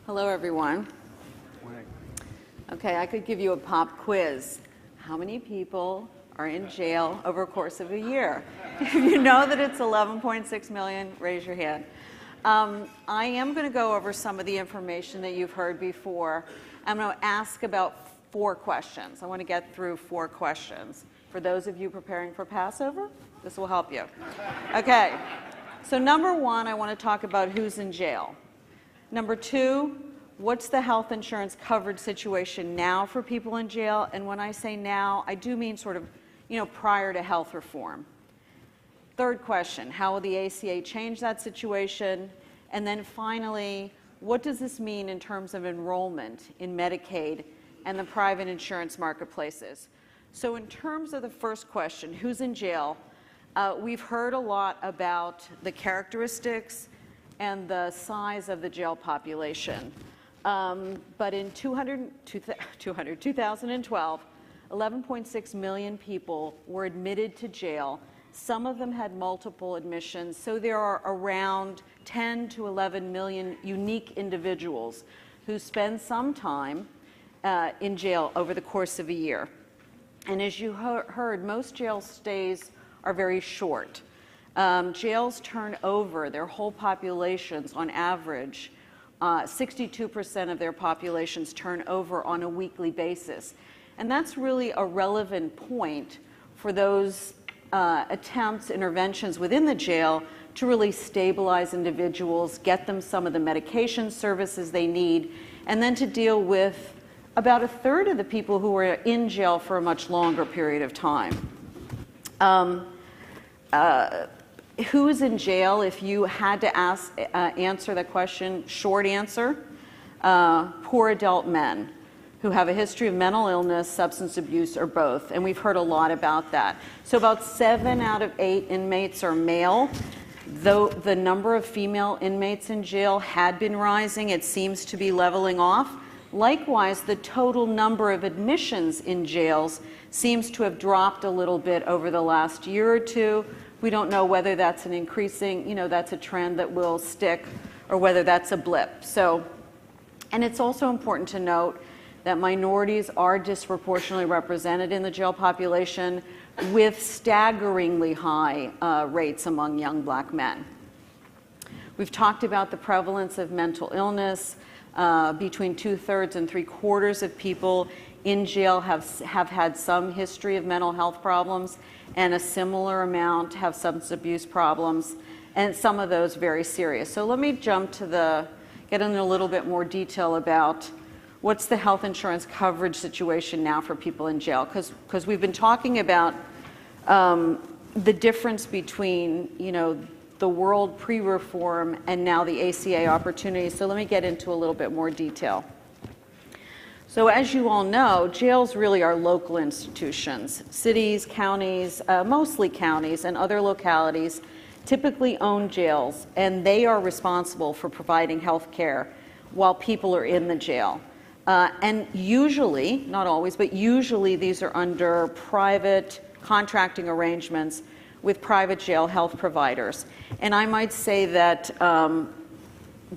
Hello, everyone. Okay, I could give you a pop quiz. How many people are in jail over a course of a year? If you know that it's 11.6 million, raise your hand. I am going to go over some of the information that you've heard before. I'm going to ask about 4 questions. I want to get through 4 questions. For those of you preparing for Passover, this will help you. Okay, so number 1, I want to talk about who's in jail. Number 2, what's the health insurance coverage situation now for people in jail? And when I say now, I do mean sort of, prior to health reform. 3rd question, how will the ACA change that situation? And then finally, what does this mean in terms of enrollment in Medicaid and the private insurance marketplaces? So in terms of the first question, who's in jail? We've heard a lot about the characteristics and the size of the jail population. But in 2012, 11.6 million people were admitted to jail. Some of them had multiple admissions, so there are around 10 to 11 million unique individuals who spend some time in jail over the course of a year. And as you heard, most jail stays are very short. Jails turn over their whole populations on average. 62% of their populations turn over on a weekly basis. And that's really a relevant point for those attempts, interventions within the jail to really stabilize individuals, get them some of the medication services they need, and then to deal with about 1/3 of the people who are in jail for a much longer period of time. Who's in jail? If you had to answer the question, short answer, poor adult men who have a history of mental illness, substance abuse, or both. And we've heard a lot about that. So about 7 out of 8 inmates are male. Though the number of female inmates in jail had been rising, it seems to be leveling off. Likewise, the total number of admissions in jails seems to have dropped a little bit over the last year or 2. We don't know whether that's an increasing, that's a trend that will stick, or whether that's a blip. So, and it's also important to note that minorities are disproportionately represented in the jail population, with staggeringly high rates among young black men. We've talked about the prevalence of mental illness. Between 2/3 and 3/4 of people in jail have had some history of mental health problems, and a similar amount have substance abuse problems, and some of those very serious. So let me get into a little bit more detail about what's the health insurance coverage situation now for people in jail, because we've been talking about the difference between the world pre-reform and now the ACA opportunities. So let me get into a little bit more detail. So as you all know, jails really are local institutions. Cities, counties, mostly counties, and other localities typically own jails, and they are responsible for providing health care while people are in the jail. And usually, not always, but usually these are under private contracting arrangements with private jail health providers. And I might say that,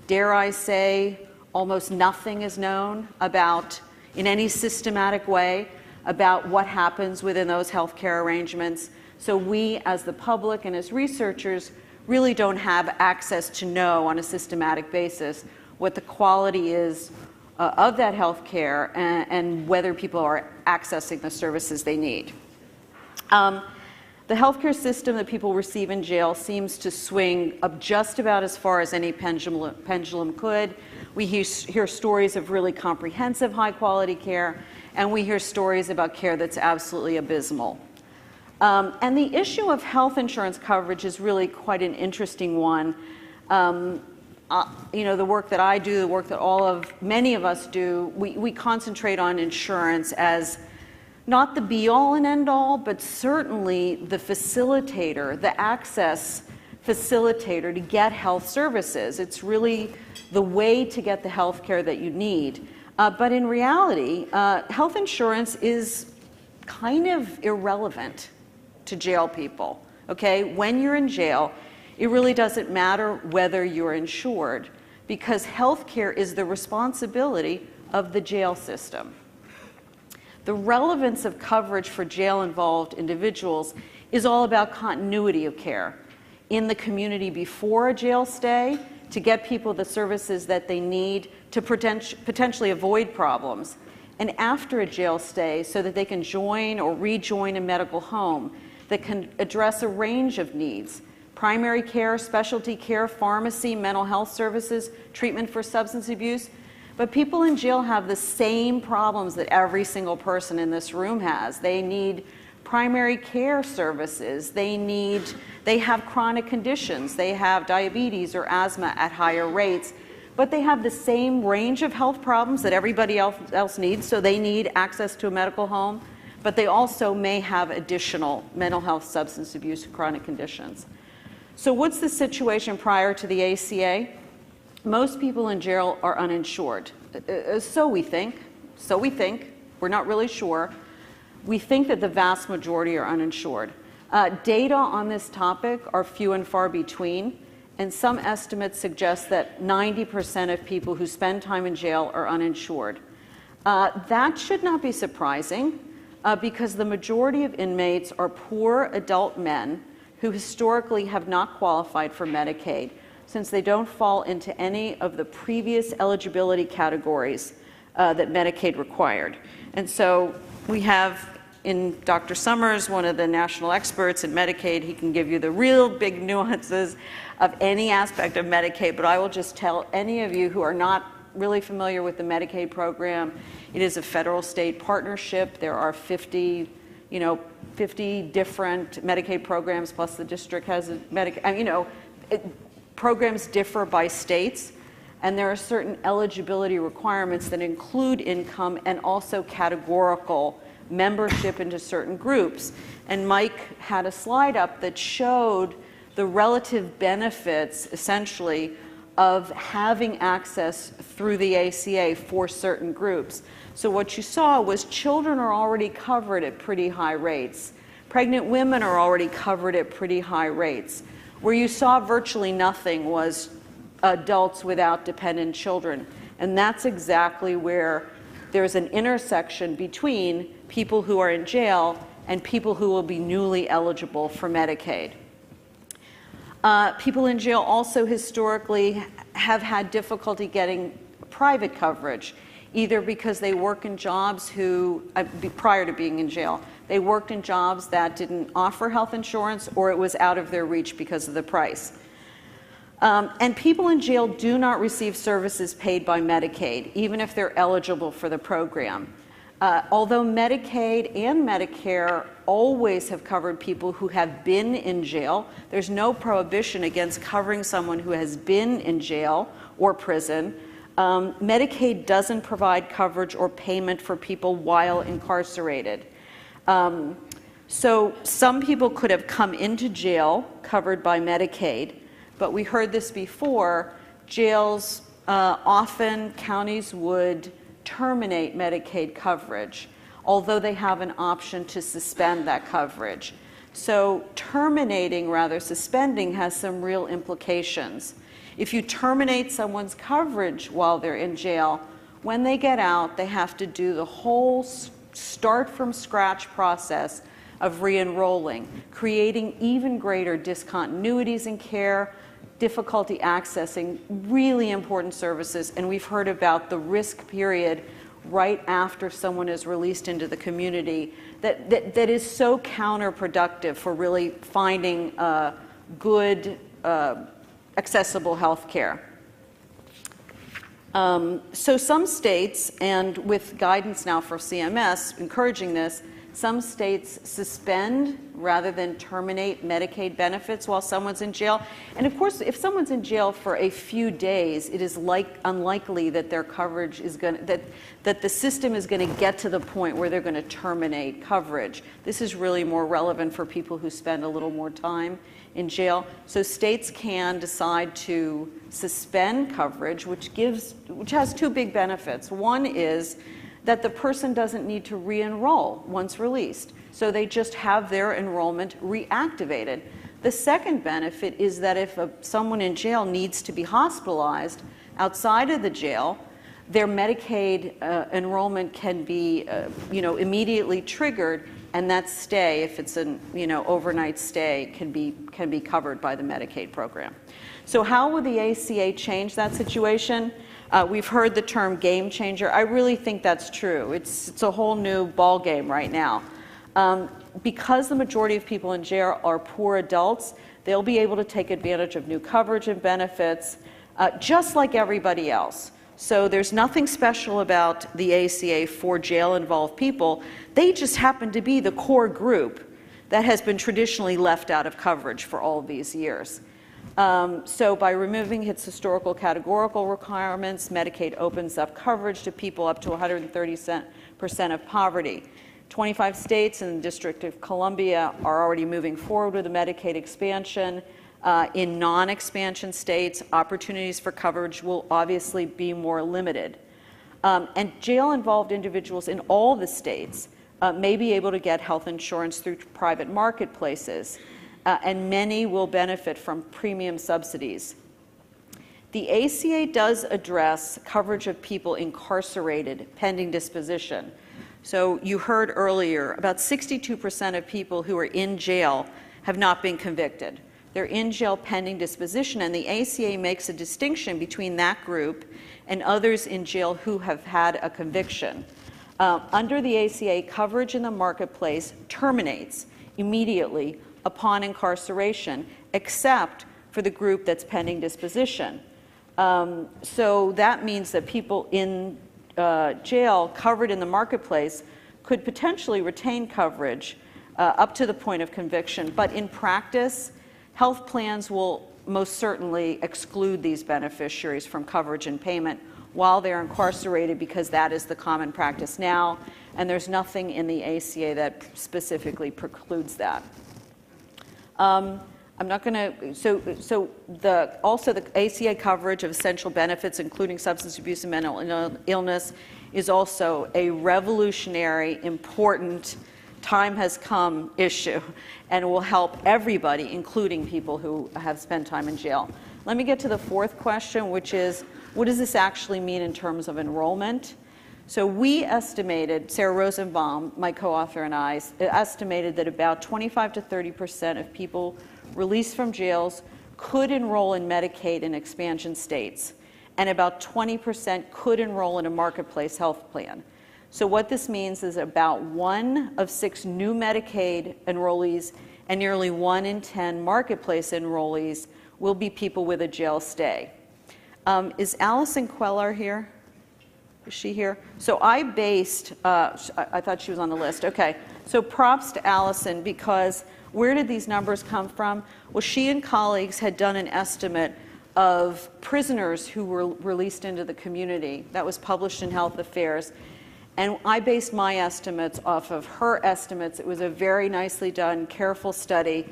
dare I say, almost nothing is known about, in any systematic way, about what happens within those healthcare arrangements. So we, as the public and as researchers, really don't have access to know on a systematic basis what the quality is of that healthcare and whether people are accessing the services they need. The healthcare system that people receive in jail seems to swing up just about as far as any pendulum could. We hear stories of really comprehensive, high-quality care, and we hear stories about care that's absolutely abysmal. And the issue of health insurance coverage is really quite an interesting one. The work that I do, the work that many of us do, we concentrate on insurance as not the be-all and end-all, but certainly the facilitator, the access facilitator to get health services. It's really the way to get the health care that you need. But in reality, health insurance is kind of irrelevant to jail people, okay? When you're in jail, it really doesn't matter whether you're insured, because health care is the responsibility of the jail system. The relevance of coverage for jail-involved individuals is all about continuity of care in the community before a jail stay, to get people the services that they need to potentially avoid problems, and after a jail stay so that they can join or rejoin a medical home that can address a range of needs: primary care, specialty care, pharmacy, mental health services, treatment for substance abuse. But people in jail have the same problems that every single person in this room has. They need primary care services. They have chronic conditions. They have diabetes or asthma at higher rates. But they have the same range of health problems that everybody else needs, so they need access to a medical home. But they also may have additional mental health, substance abuse, and chronic conditions. So what's the situation prior to the ACA? Most people in jail are uninsured. So we think. We're not really sure. We think that the vast majority are uninsured. Data on this topic are few and far between, and some estimates suggest that 90% of people who spend time in jail are uninsured. That should not be surprising, because the majority of inmates are poor adult men who historically have not qualified for Medicaid, since they don't fall into any of the previous eligibility categories that Medicaid required. And so we have in Dr. Summers, one of the national experts in Medicaid. He can give you the real big nuances of any aspect of Medicaid, but I will just tell any of you who are not really familiar with the Medicaid program, it is a federal-state partnership. There are 50 different Medicaid programs, plus the district has a Medicaid, programs differ by states, and there are certain eligibility requirements that include income and also categorical membership into certain groups. And Mike had a slide up that showed the relative benefits, essentially, of having access through the ACA for certain groups. So what you saw was children are already covered at pretty high rates. Pregnant women are already covered at pretty high rates. Where you saw virtually nothing was adults without dependent children. And that's exactly where there's an intersection between people who are in jail and people who will be newly eligible for Medicaid. People in jail also historically have had difficulty getting private coverage, either because they work in jobs prior to being in jail, they worked in jobs that didn't offer health insurance, or it was out of their reach because of the price. And people in jail do not receive services paid by Medicaid, even if they're eligible for the program. Although Medicaid and Medicare always have covered people who have been in jail, there's no prohibition against covering someone who has been in jail or prison. Medicaid doesn't provide coverage or payment for people while incarcerated. So some people could have come into jail covered by Medicaid, but we heard this before, jails, often counties would terminate Medicaid coverage, although they have an option to suspend that coverage. So terminating, rather suspending, has some real implications. If you terminate someone's coverage while they're in jail, when they get out, they have to do the whole start from scratch process of re-enrolling, creating even greater discontinuities in care, difficulty accessing really important services, and we've heard about the risk period right after someone is released into the community that is so counterproductive for really finding good, accessible health care. So some states, and with guidance now for CMS encouraging this, some states suspend rather than terminate Medicaid benefits while someone's in jail. And of course, if someone's in jail for a few days, it is unlikely that their coverage is that the system is going to get to the point where they're going to terminate coverage. This is really more relevant for people who spend a little more time in jail. So states can decide to suspend coverage, which has two big benefits. One is that the person doesn't need to re-enroll once released. So they just have their enrollment reactivated. The second benefit is that if someone in jail needs to be hospitalized, outside of the jail, their Medicaid enrollment can be, immediately triggered, and that stay, if it's an, overnight stay, can be covered by the Medicaid program. So how will the ACA change that situation? We've heard the term game changer. I really think that's true. It's a whole new ball game right now. Because the majority of people in jail are poor adults, they'll be able to take advantage of new coverage and benefits, just like everybody else. So there's nothing special about the ACA for jail-involved people. They just happen to be the core group that has been traditionally left out of coverage for all of these years. So by removing its historical categorical requirements, Medicaid opens up coverage to people up to 130% of poverty. 25 states and the District of Columbia are already moving forward with a Medicaid expansion. In non-expansion states, opportunities for coverage will obviously be more limited. And jail-involved individuals in all the states may be able to get health insurance through private marketplaces, and many will benefit from premium subsidies. The ACA does address coverage of people incarcerated pending disposition. So you heard earlier, about 62% of people who are in jail have not been convicted. They're in jail pending disposition, and the ACA makes a distinction between that group and others in jail who have had a conviction. Under the ACA, coverage in the marketplace terminates immediately upon incarceration, except for the group that's pending disposition. So that means that people in jail covered in the marketplace could potentially retain coverage up to the point of conviction, but in practice, health plans will most certainly exclude these beneficiaries from coverage and payment while they're incarcerated, because that is the common practice now, and there's nothing in the ACA that specifically precludes that. I'm not going to, also the ACA coverage of essential benefits, including substance abuse and mental illness, is also a revolutionary, important, time has come issue, and will help everybody, including people who have spent time in jail. Let me get to the fourth question, which is, what does this actually mean in terms of enrollment? So we estimated, Sarah Rosenbaum, my co-author, and I estimated that about 25 to 30% of people released from jails could enroll in Medicaid in expansion states, and about 20% could enroll in a marketplace health plan. So what this means is about 1 of 6 new Medicaid enrollees and nearly 1 in 10 marketplace enrollees will be people with a jail stay. Is Allison Queller here? Is she here? So I based, I thought she was on the list. Okay, so props to Allison, because where did these numbers come from? Well, she and colleagues had done an estimate of prisoners who were released into the community. That was published in Health Affairs. And I based my estimates off of her estimates. It was a very nicely done, careful study,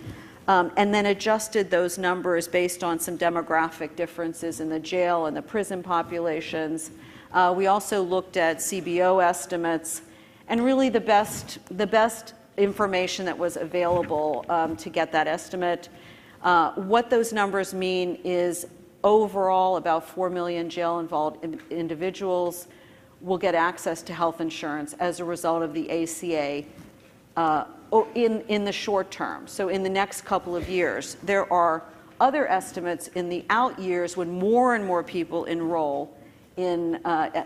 and then adjusted those numbers based on some demographic differences in the jail and the prison populations. We also looked at CBO estimates, and really the best information that was available to get that estimate. What those numbers mean is overall about 4 million jail-involved individuals will get access to health insurance as a result of the ACA in the short term. So in the next couple of years. There are other estimates in the out years when more and more people enroll in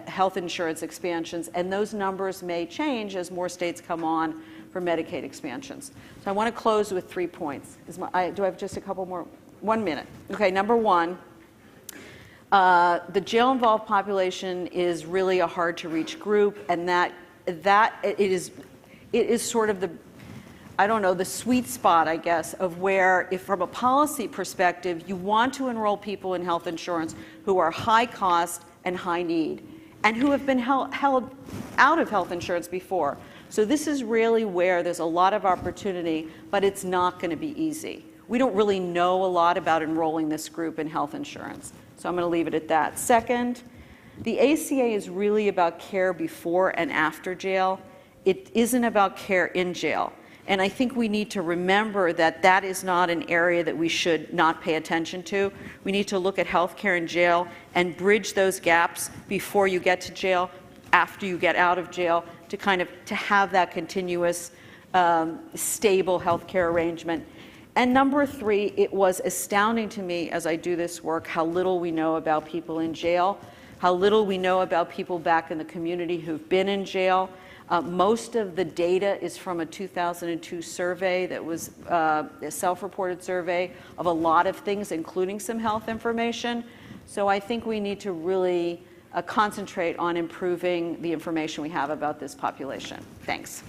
health insurance expansions, and those numbers may change as more states come on for Medicaid expansions. So I want to close with 3 points. Do I have just a couple more? 1 minute. Okay, number one, the jail-involved population is really a hard-to-reach group, and that it is sort of the, I don't know, the sweet spot, I guess, of where, if from a policy perspective, you want to enroll people in health insurance who are high cost and high need, and who have been held out of health insurance before. So this is really where there's a lot of opportunity, but it's not going to be easy. We don't really know a lot about enrolling this group in health insurance. So I'm going to leave it at that. Second, the ACA is really about care before and after jail. It isn't about care in jail. And I think we need to remember that that is not an area that we should not pay attention to. We need to look at healthcare in jail and bridge those gaps before you get to jail, after you get out of jail, to have that continuous, stable healthcare arrangement. And number three, it was astounding to me as I do this work how little we know about people in jail, how little we know about people back in the community who've been in jail. Most of the data is from a 2002 survey that was a self-reported survey of a lot of things, including some health information. So I think we need to really concentrate on improving the information we have about this population. Thanks.